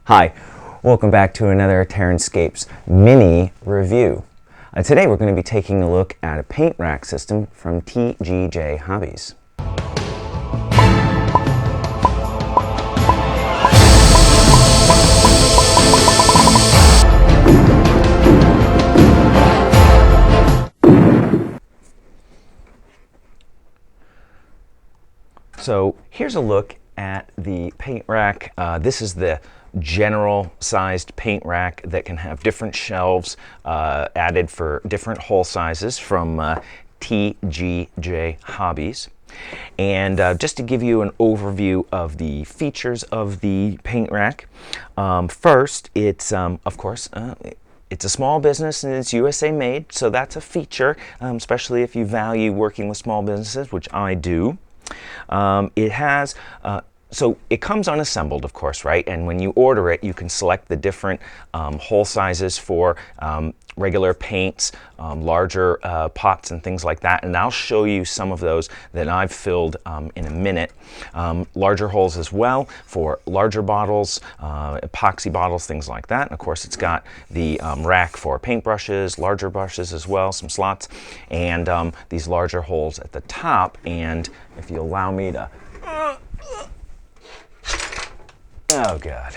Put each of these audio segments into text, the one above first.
Hi, welcome back to another TerranScapes mini review. Today we're going to be taking a look at a paint rack system from TGJ Hobbies. So here's a look at the paint rack. This is the general sized paint rack that can have different shelves added for different hole sizes from TGJ Hobbies. And just to give you an overview of the features of the paint rack, first it's of course it's a small business and it's USA made, so that's a feature, especially if you value working with small businesses, which I do. It has so it comes unassembled, of course, right? And when you order it, you can select the different hole sizes for regular paints, larger pots and things like that. And I'll show you some of those that I've filled in a minute. Larger holes as well for larger bottles, epoxy bottles, things like that. And of course, it's got the rack for paintbrushes, larger brushes as well, some slots, and these larger holes at the top. And if you allow me to... Oh God.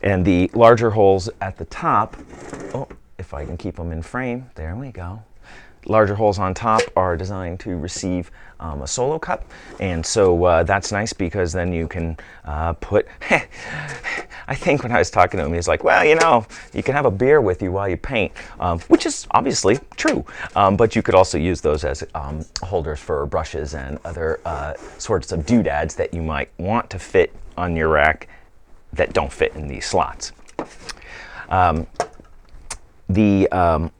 And the larger holes at the top, oh, if I can keep them in frame, there we go. Larger holes on top are designed to receive a solo cup, and so that's nice because then you can put, I think when I was talking to him, he's like, well, you know, you can have a beer with you while you paint, which is obviously true, but you could also use those as holders for brushes and other sorts of doodads that you might want to fit on your rack that don't fit in these slots. The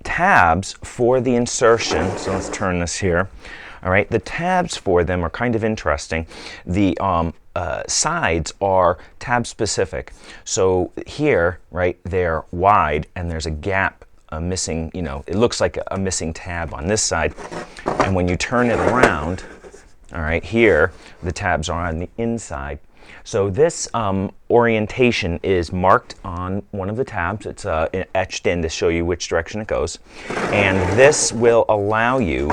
tabs for the insertion, so let's turn this here. All right, the tabs for them are kind of interesting. The sides are tab specific. So here, right, they're wide and there's a gap, a missing, you know, it looks like a missing tab on this side. And when you turn it around, all right, here, the tabs are on the inside. So this orientation is marked on one of the tabs. It's etched in to show you which direction it goes. And this will allow you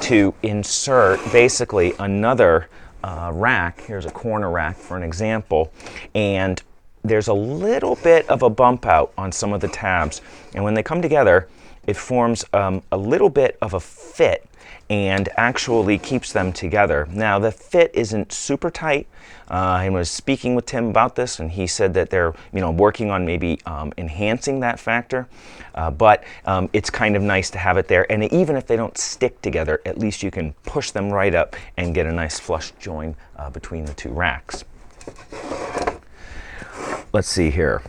to insert basically another rack. Here's a corner rack for an example. And there's a little bit of a bump out on some of the tabs. And when they come together, it forms a little bit of a fit and actually keeps them together. Now the fit isn't super tight. I was speaking with Tim about this, and he said that they're working on maybe enhancing that factor, but it's kind of nice to have it there. And even if they don't stick together, at least you can push them right up and get a nice flush join between the two racks. Let's see here.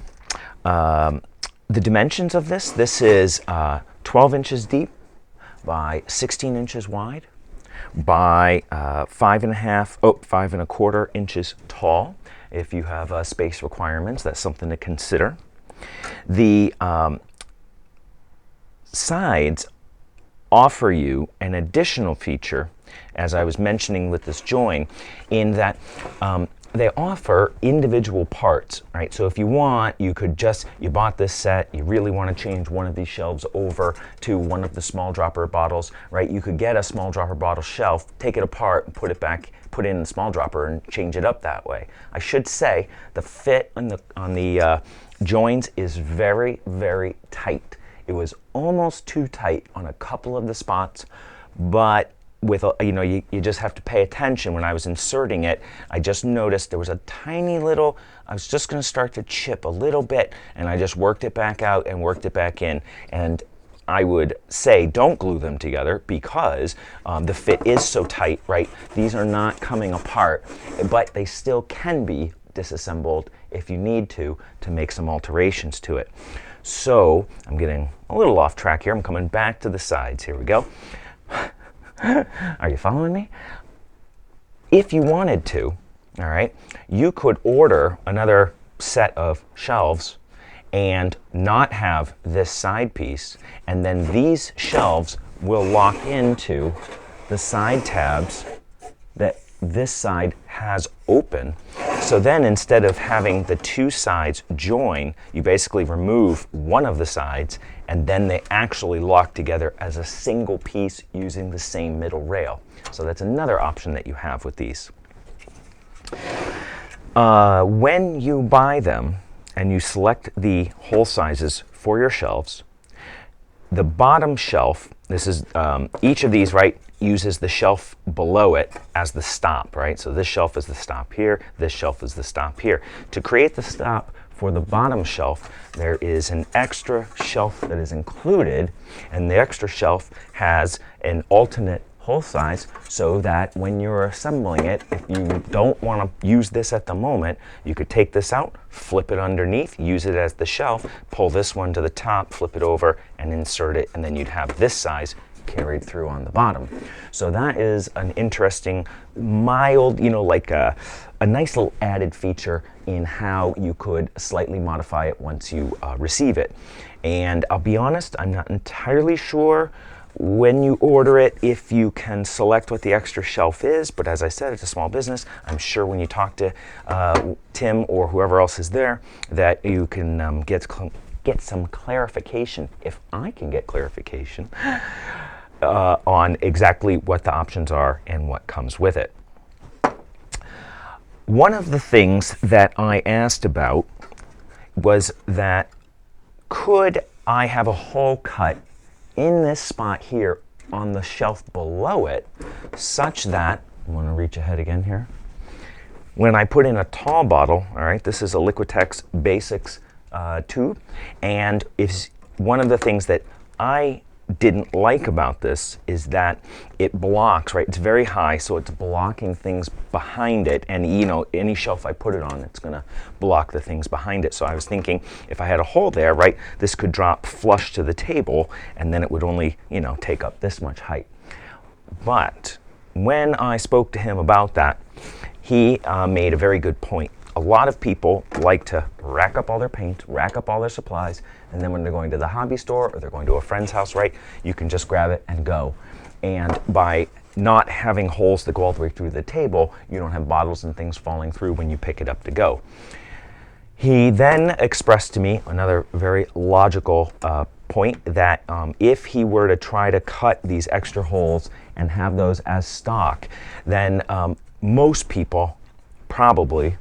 The dimensions of this is 12 inches deep by 16 inches wide by 5 1/4 inches tall. If you have space requirements, that's something to consider. The sides offer you an additional feature, as I was mentioning with this join, in that they offer individual parts, right? So if you want, you bought this set, you really want to change one of these shelves over to one of the small dropper bottles, right? You could get a small dropper bottle shelf, take it apart, and put it back, put it in the small dropper and change it up that way. I should say the fit on the joins is very, very tight. It was almost too tight on a couple of the spots, but with you just have to pay attention. When I was inserting it, I just noticed there was a tiny little, I was just going to start to chip a little bit, and I just worked it back out and worked it back in. And I would say don't glue them together because the fit is so tight, right? These are not coming apart, but they still can be disassembled if you need to make some alterations to it. So I'm getting a little off track here. I'm coming back to the sides. Here we go. Are you following me? If you wanted to, all right, you could order another set of shelves and not have this side piece, and then these shelves will lock into the side tabs that this side has open. So then instead of having the two sides join, you basically remove one of the sides and then they actually lock together as a single piece using the same middle rail. So that's another option that you have with these. When you buy them and you select the hole sizes for your shelves, the bottom shelf, this is each of these, right, uses the shelf below it as the stop, right? So this shelf is the stop here, this shelf is the stop here. To create the stop for the bottom shelf, there is an extra shelf that is included, and the extra shelf has an alternate hole size so that when you're assembling it, if you don't want to use this at the moment, you could take this out, flip it underneath, use it as the shelf, pull this one to the top, flip it over and insert it, and then you'd have this size carried through on the bottom. So that is an interesting, mild, like a nice little added feature in how you could slightly modify it once you receive it. And I'll be honest, I'm not entirely sure when you order it if you can select what the extra shelf is, but as I said, it's a small business. I'm sure when you talk to Tim or whoever else is there that you can get some clarification, if I can get clarification, on exactly what the options are and what comes with it. One of the things that I asked about was that could I have a hole cut in this spot here on the shelf below it, such that, I want to reach ahead again here, when I put in a tall bottle, all right, this is a Liquitex Basics tube, and it's one of the things that I didn't like about this is that it blocks, right? It's very high, so it's blocking things behind it, and any shelf I put it on, it's gonna block the things behind it. So I was thinking if I had a hole there, right, this could drop flush to the table and then it would only, take up this much height. But when I spoke to him about that, he made a very good point. A lot of people like to rack up all their paint, rack up all their supplies, and then when they're going to the hobby store or they're going to a friend's house, right, you can just grab it and go. And by not having holes that go all the way through the table, you don't have bottles and things falling through when you pick it up to go. He then expressed to me another very logical point that if he were to try to cut these extra holes and have those as stock, then most people probably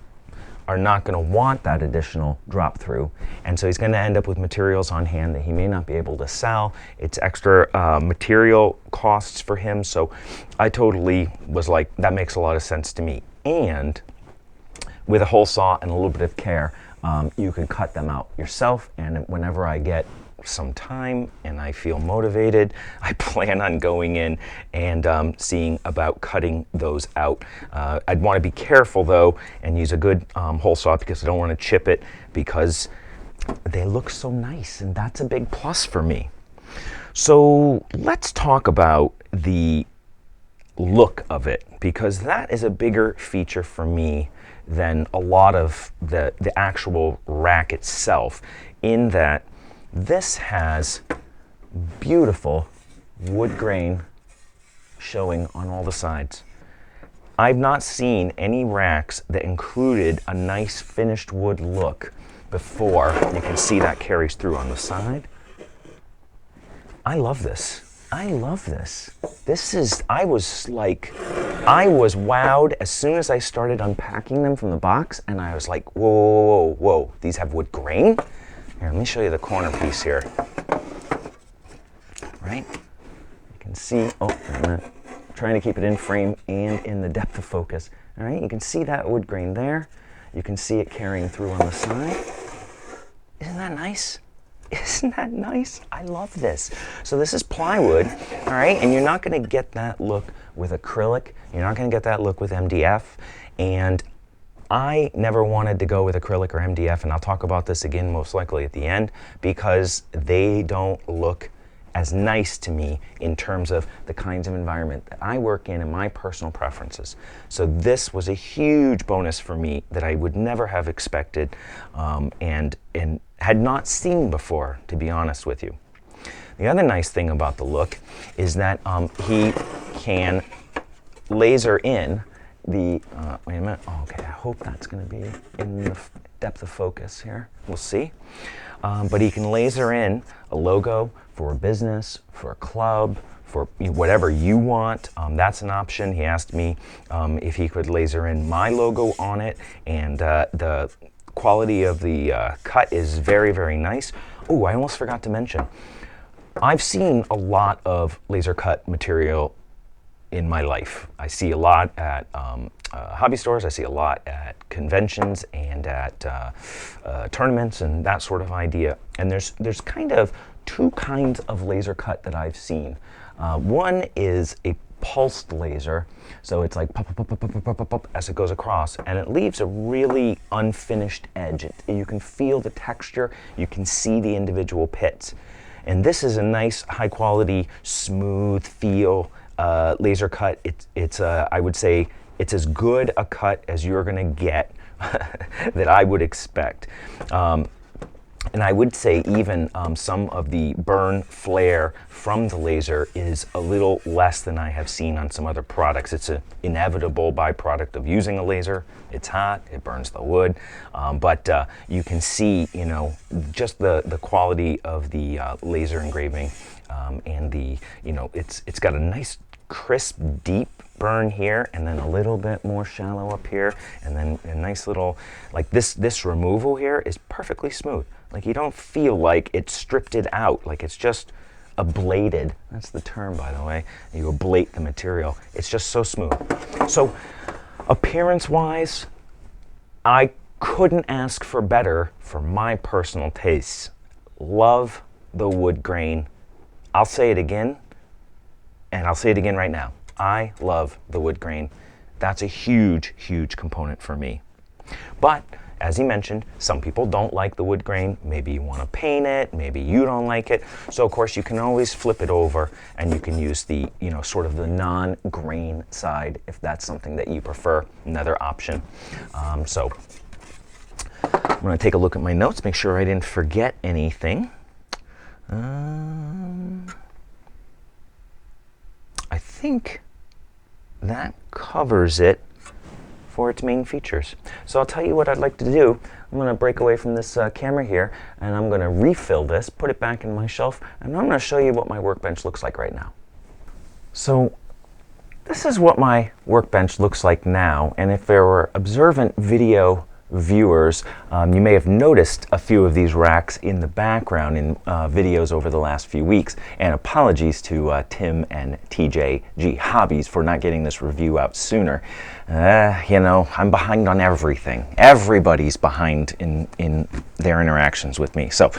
are not going to want that additional drop through, and so he's going to end up with materials on hand that he may not be able to sell. It's extra material costs for him, so I totally was like, that makes a lot of sense to me. And with a hole saw and a little bit of care, you can cut them out yourself, and whenever I get some time and I feel motivated, I plan on going in and seeing about cutting those out. I'd want to be careful though and use a good hole saw because I don't want to chip it, because they look so nice, and that's a big plus for me. So let's talk about the look of it, because that is a bigger feature for me than a lot of the actual rack itself, in that this has beautiful wood grain showing on all the sides. I've not seen any racks that included a nice finished wood look before. You can see that carries through on the side. I love this. I love this. I was wowed as soon as I started unpacking them from the box, and I was like, whoa, whoa, whoa, whoa, these have wood grain? Here, let me show you the corner piece here. Right? You can see, I'm trying to keep it in frame and in the depth of focus. All right, you can see that wood grain there. You can see it carrying through on the side. Isn't that nice? Isn't that nice? I love this. So this is plywood, all right? And you're not gonna get that look with acrylic. You're not gonna get that look with MDF. And I never wanted to go with acrylic or MDF, and I'll talk about this again most likely at the end, because they don't look as nice to me in terms of the kinds of environment that I work in and my personal preferences. So this was a huge bonus for me that I would never have expected and had not seen before, to be honest with you. The other nice thing about the look is that he can laser in the, wait a minute, oh, okay, I hope that's going to be in the depth of focus here. We'll see. But he can laser in a logo for a business, for a club, for whatever you want. That's an option. He asked me if he could laser in my logo on it, and the quality of the cut is very, very nice. Oh, I almost forgot to mention, I've seen a lot of laser cut material in my life. I see a lot at hobby stores, I see a lot at conventions and at tournaments and that sort of idea. And there's kind of two kinds of laser cut that I've seen. One is a pulsed laser, so it's like pop, pop, pop, pop, pop, pop, pop, as it goes across, and it leaves a really unfinished edge. You can feel the texture, you can see the individual pits. And this is a nice, high quality, smooth feel laser cut. I would say it's as good a cut as you're gonna get that I would expect. And I would say even some of the burn flare from the laser is a little less than I have seen on some other products. It's an inevitable byproduct of using a laser. It's hot, it burns the wood, but you can see, you know, just the quality of the laser engraving, and the, you know, it's got a nice crisp, deep burn here, and then a little bit more shallow up here, and then a nice little, like this removal here is perfectly smooth. Like you don't feel like it's stripped it out, like it's just ablated. That's the term, by the way. You ablate the material. It's just so smooth. So appearance-wise, I couldn't ask for better for my personal tastes. Love the wood grain. I'll say it again, and I'll say it again right now. I love the wood grain. That's a huge, huge component for me. But as he mentioned, some people don't like the wood grain. Maybe you want to paint it, maybe you don't like it. So of course you can always flip it over and you can use the, you know, sort of the non-grain side if that's something that you prefer, another option. So I'm going to take a look at my notes, make sure I didn't forget anything. I think that covers it for its main features. So I'll tell you what I'd like to do. I'm going to break away from this camera here, and I'm going to refill this, put it back in my shelf, and I'm going to show you what my workbench looks like right now. So this is what my workbench looks like now, and if there were observant video viewers, you may have noticed a few of these racks in the background in videos over the last few weeks, and apologies to Tim and TGJ Hobbies for not getting this review out sooner. You know, I'm behind on everything. Everybody's behind in their interactions with me. So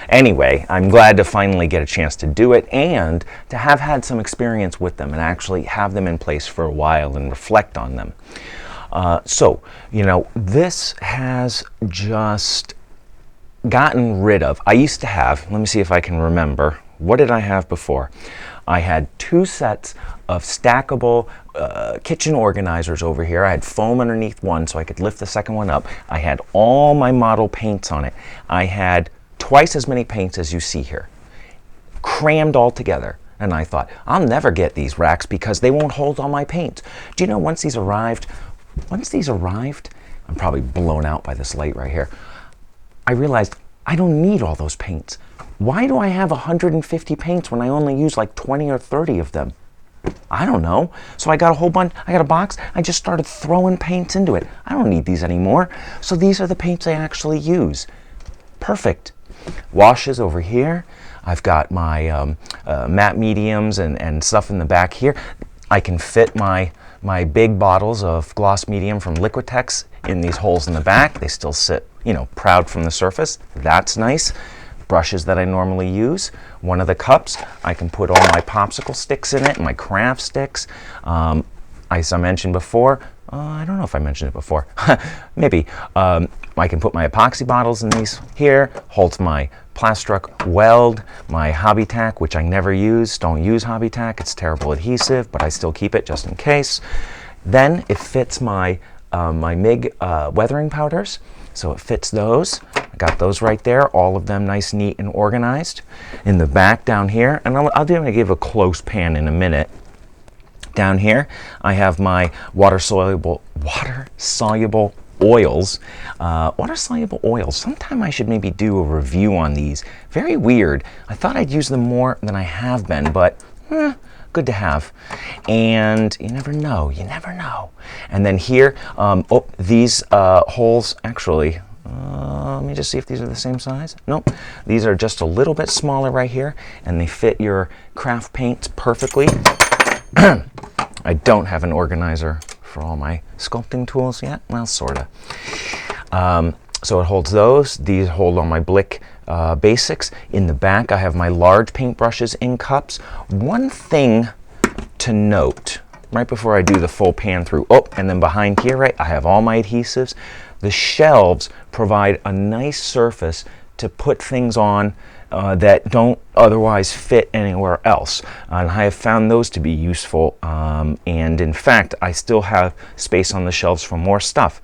anyway, I'm glad to finally get a chance to do it and to have had some experience with them and actually have them in place for a while and reflect on them. So, you know, this has just gotten rid of, I used to have, let me see if I can remember, what did I have before? I had two sets of stackable kitchen organizers over here. I had foam underneath one so I could lift the second one up. I had all my model paints on it. I had twice as many paints as you see here, crammed all together. And I thought, I'll never get these racks because they won't hold all my paints. Do you know, once these arrived, I'm probably blown out by this light right here, I realized I don't need all those paints. Why do I have 150 paints when I only use like 20 or 30 of them? I don't know. So I got a whole bunch, I got a box, I just started throwing paints into it. I don't need these anymore. So these are the paints I actually use. Perfect. Washes over here. I've got my matte mediums and stuff in the back here. I can fit my big bottles of gloss medium from Liquitex in these holes in the back. They still sit, you know, proud from the surface. That's nice. Brushes that I normally use. One of the cups, I can put all my popsicle sticks in it, my craft sticks. As I mentioned before, I don't know if I mentioned it before, maybe. I can put my epoxy bottles in these here, holds my Plastruck weld, my Hobby Tack, which I never use. Don't use Hobby Tack, it's terrible adhesive, but I still keep it just in case. Then it fits my my MIG weathering powders, so it fits those. I got those right there, all of them nice, neat, and organized. In the back down here, and I'm going to give a close pan in a minute, Down here, I have my water-soluble oils. Water-soluble oils. Sometime I should maybe do a review on these. Very weird. I thought I'd use them more than I have been, but good to have. And you never know. You never know. And then here, these holes actually. Let me just see if these are the same size. Nope. These are just a little bit smaller right here, and they fit your craft paints perfectly. I don't have an organizer for all my sculpting tools yet. Well, sorta. So it holds those. These hold all my Blick basics. In the back, I have my large paintbrushes in cups. One thing to note, right before I do the full pan through, and then behind here, right, I have all my adhesives. The shelves provide a nice surface to put things on that don't otherwise fit anywhere else. And I have found those to be useful. And in fact, I still have space on the shelves for more stuff.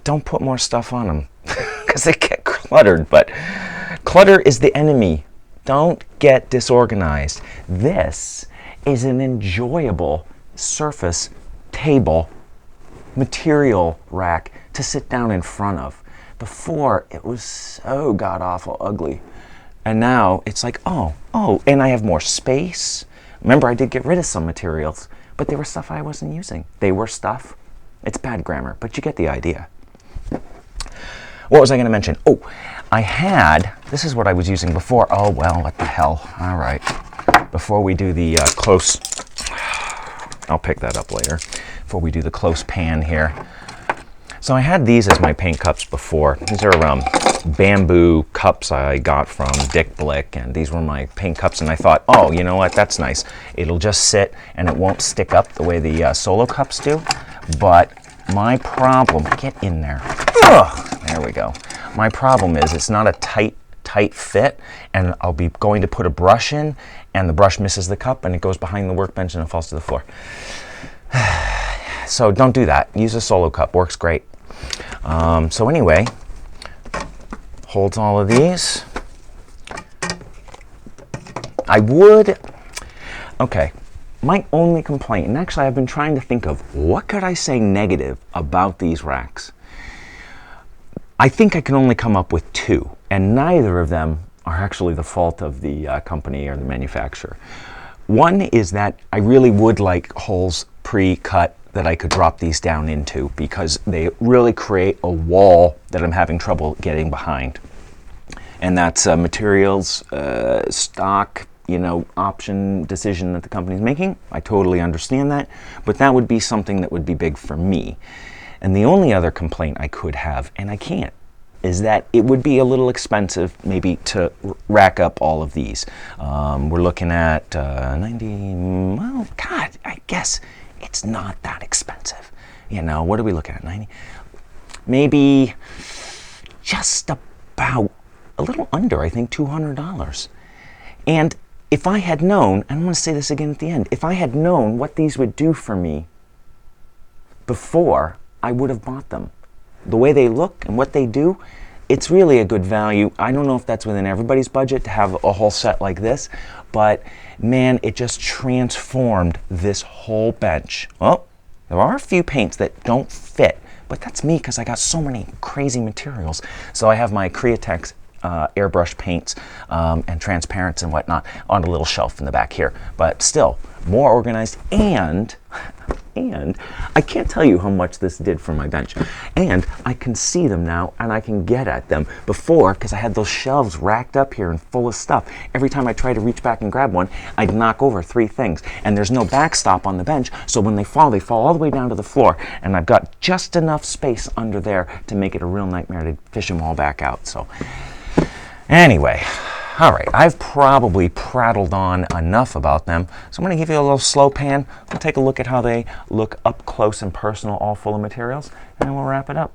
Don't put more stuff on them because they get cluttered. But clutter is the enemy. Don't get disorganized. This is an enjoyable surface table material rack to sit down in front of. Before, it was so god-awful ugly. And now it's like, oh, and I have more space. Remember, I did get rid of some materials, but they were stuff I wasn't using. They were stuff. It's bad grammar, but you get the idea. What was I going to mention? This is what I was using before. Oh, well, what the hell. All right. Before we do the close, I'll pick that up later. Before we do the close pan here. So I had these as my paint cups before. These are bamboo cups I got from Dick Blick, and these were my paint cups, and I thought, oh, you know what, that's nice. It'll just sit and it won't stick up the way the Solo cups do. But my problem, get in there. There we go. My problem is it's not a tight fit, and I'll be going to put a brush in, and the brush misses the cup, and it goes behind the workbench, and it falls to the floor. So don't do that. Use a Solo cup. Works great. So anyway, holds all of these. My only complaint, and actually I've been trying to think of what could I say negative about these racks. I think I can only come up with two, and neither of them are actually the fault of the company or the manufacturer. One is that I really would like holes pre-cut that I could drop these down into, because they really create a wall that I'm having trouble getting behind. And that's materials, stock, option decision that the company's making. I totally understand that, but that would be something that would be big for me. And the only other complaint I could have, and I can't, is that it would be a little expensive maybe to rack up all of these. We're looking at 90, well, God, I guess it's not that expensive. What are we looking at, 90? Maybe just about a little under, I think, $200. And if I had known, and I'm going to say this again at the end, if I had known what these would do for me before, I would have bought them. The way they look and what they do, it's really a good value. I don't know if that's within everybody's budget to have a whole set like this, but man, it just transformed this whole bench. Well, there are a few paints that don't fit, but that's me because I got so many crazy materials. So I have my Createx airbrush paints and transparents and whatnot on a little shelf in the back here, but still more organized, and I can't tell you how much this did for my bench. And I can see them now, and I can get at them. Before, because I had those shelves racked up here and full of stuff, every time I tried to reach back and grab one, I'd knock over 3 things. And there's no backstop on the bench, so when they fall all the way down to the floor. And I've got just enough space under there to make it a real nightmare to fish them all back out. So anyway, all right, I've probably prattled on enough about them, so I'm going to give you a little slow pan. We'll take a look at how they look up close and personal, all full of materials, and then we'll wrap it up.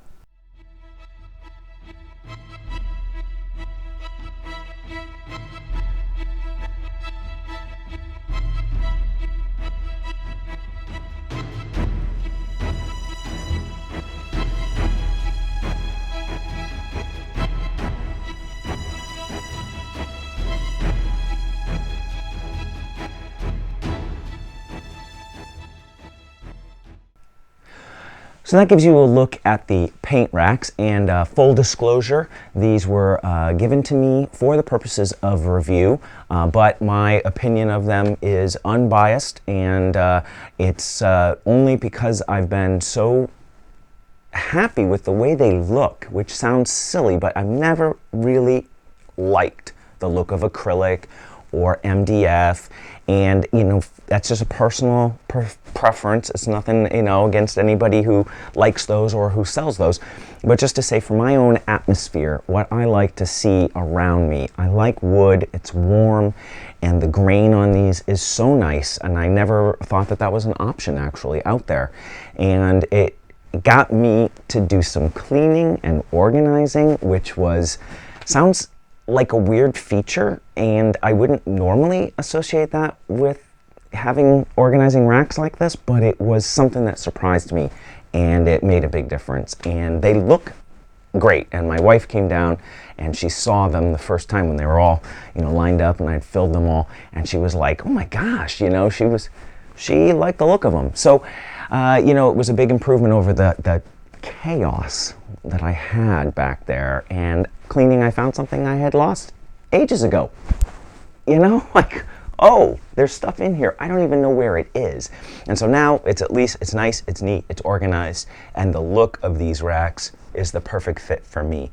So that gives you a look at the paint racks, and full disclosure, these were given to me for the purposes of review, but my opinion of them is unbiased, and it's only because I've been so happy with the way they look, which sounds silly, but I've never really liked the look of acrylic or MDF, and you know, that's just a personal preference. It's nothing, you know, against anybody who likes those or who sells those, but just to say, for my own atmosphere, what I like to see around me, I like wood. It's warm, and the grain on these is so nice, and I never thought that that was an option actually out there, and it got me to do some cleaning and organizing, which sounds like a weird feature, and I wouldn't normally associate that with having organizing racks like this, but it was something that surprised me, and it made a big difference. And they look great, and my wife came down and she saw them the first time when they were all, you know, lined up, and I'd filled them all, and she was like, oh my gosh, you know, she liked the look of them. So you know, it was a big improvement over the chaos that I had back there, and cleaning, I found something I had lost ages ago. You know, like, oh, there's stuff in here, I don't even know where it is. And so now it's nice, it's neat, it's organized, and the look of these racks is the perfect fit for me.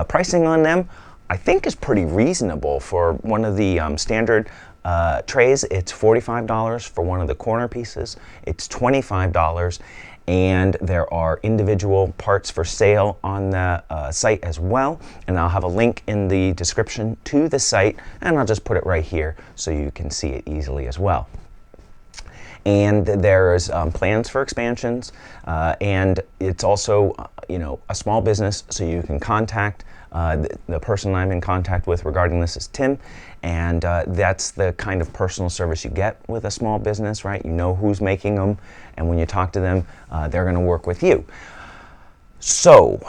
Pricing on them, I think, is pretty reasonable for one of the standard trays. It's $45 for one of the corner pieces. It's $25, and there are individual parts for sale on the site as well, and I'll have a link in the description to the site, and I'll just put it right here so you can see it easily as well. And there's plans for expansions, and it's also you know, a small business, so you can contact the person I'm in contact with regarding this is Tim, and that's the kind of personal service you get with a small business, right? You know who's making them, and when you talk to them, they're going to work with you. So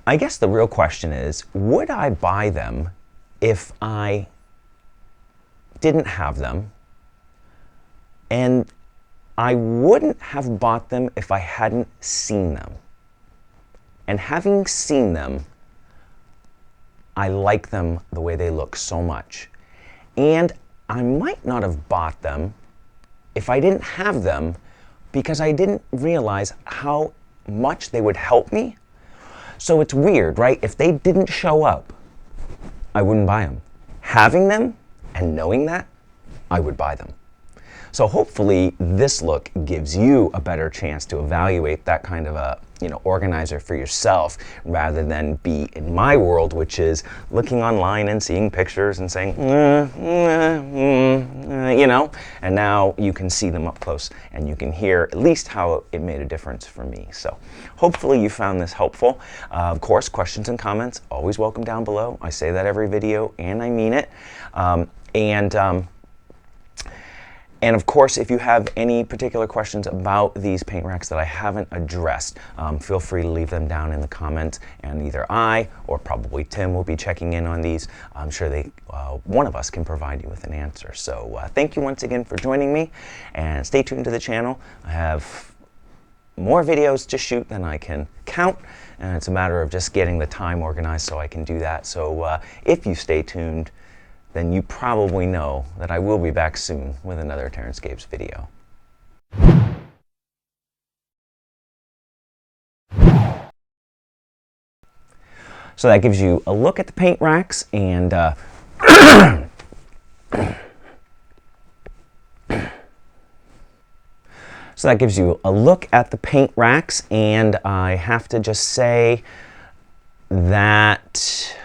I guess the real question is, would I buy them if I didn't have them? And I wouldn't have bought them if I hadn't seen them. And having seen them, I like them the way they look so much. And I might not have bought them if I didn't have them, because I didn't realize how much they would help me. So it's weird, right? If they didn't show up, I wouldn't buy them. Having them and knowing that, I would buy them. So hopefully this look gives you a better chance to evaluate that kind of a, you know, organizer for yourself, rather than be in my world, which is looking online and seeing pictures and saying, you know, and now you can see them up close and you can hear at least how it made a difference for me. So hopefully you found this helpful. Of course, questions and comments always welcome down below. I say that every video, and I mean it. And of course, if you have any particular questions about these paint racks that I haven't addressed, feel free to leave them down in the comments, and either I or probably Tim will be checking in on these. I'm sure one of us can provide you with an answer. So thank you once again for joining me, and stay tuned to the channel. I have more videos to shoot than I can count, and it's a matter of just getting the time organized so I can do that. So if you stay tuned, then you probably know that I will be back soon with another TerranScapes video. So that gives you a look at the paint racks, and so that gives you a look at the paint racks, and I have to just say that